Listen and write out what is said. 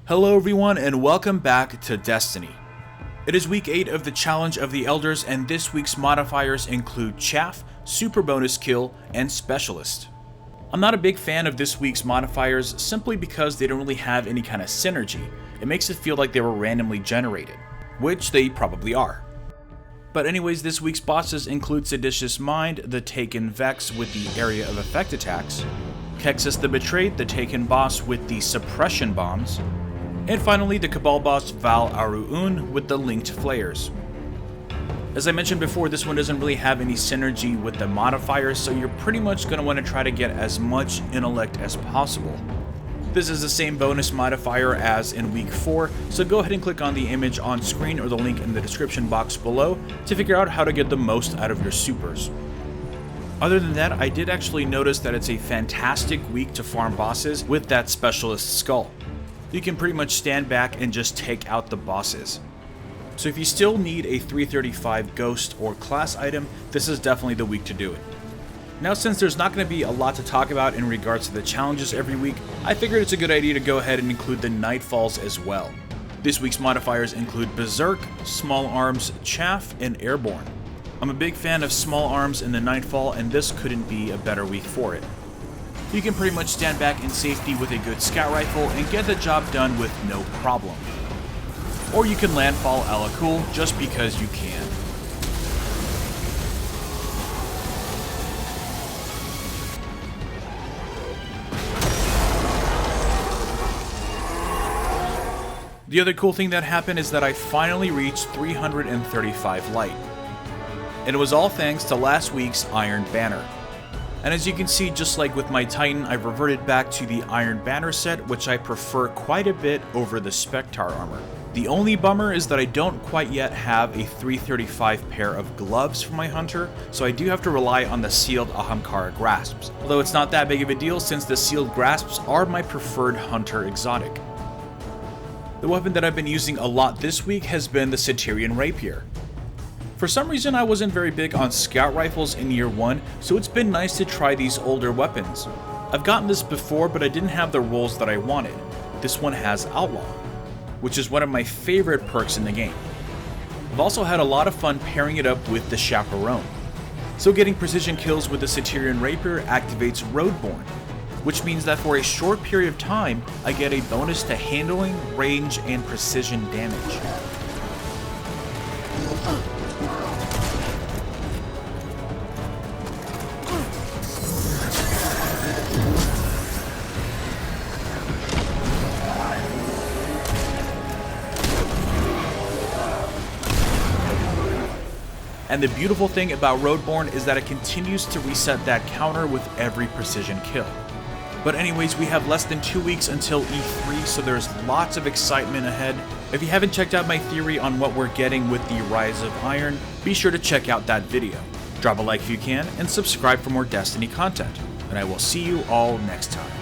Hello everyone and welcome back to Destiny. It is week 8 of the Challenge of the Elders, and this week's modifiers include Chaff, Super Bonus Kill, and Specialist. I'm not a big fan of this week's modifiers simply because they don't really have any kind of synergy. It makes it feel like they were randomly generated, which they probably are. But anyways, this week's bosses include Seditious Mind, the Taken Vex with the Area of Effect attacks, Kexus the Betrayed, the Taken boss with the Suppression bombs, and finally the Cabal boss Val Aru'un with the Linked Flares. As I mentioned before, this one doesn't really have any synergy with the modifiers, so you're pretty much going to want to try to get as much intellect as possible. This is the same bonus modifier as in week 4, so go ahead and click on the image on screen or the link in the description box below to figure out how to get the most out of your supers. Other than that, I did actually notice that it's a fantastic week to farm bosses with that Specialist Skull. You can pretty much stand back and just take out the bosses. So if you still need a 335 Ghost or class item, this is definitely the week to do it. Now, since there's not going to be a lot to talk about in regards to the challenges every week, I figured it's a good idea to go ahead and include the Nightfalls as well. This week's modifiers include Berserk, Small Arms, Chaff, and Airborne. I'm a big fan of Small Arms in the Nightfall, and this couldn't be a better week for it. You can pretty much stand back in safety with a good scout rifle and get the job done with no problem. Or you can landfall a la cool just because you can. The other cool thing that happened is that I finally reached 335 light. And it was all thanks to last week's Iron Banner. And as you can see, just like with my Titan, I've reverted back to the Iron Banner set, which I prefer quite a bit over the Spectar armor. The only bummer is that I don't quite yet have a 335 pair of gloves for my Hunter, so I do have to rely on the sealed Ahamkara grasps. Although it's not that big of a deal since the sealed grasps are my preferred Hunter exotic. The weapon that I've been using a lot this week has been the Satyrian Rapier. For some reason, I wasn't very big on scout rifles in year 1, so it's been nice to try these older weapons. I've gotten this before, but I didn't have the rolls that I wanted. This one has Outlaw, which is one of my favorite perks in the game. I've also had a lot of fun pairing it up with the Chaperone. So getting precision kills with the Satyrian Rapier activates Roadborne, which means that for a short period of time, I get a bonus to handling, range, and precision damage. And the beautiful thing about Roadborne is that it continues to reset that counter with every precision kill. But anyways, we have less than 2 weeks until E3, so there's lots of excitement ahead. If you haven't checked out my theory on what we're getting with the Rise of Iron, be sure to check out that video. Drop a like if you can, and subscribe for more Destiny content. And I will see you all next time.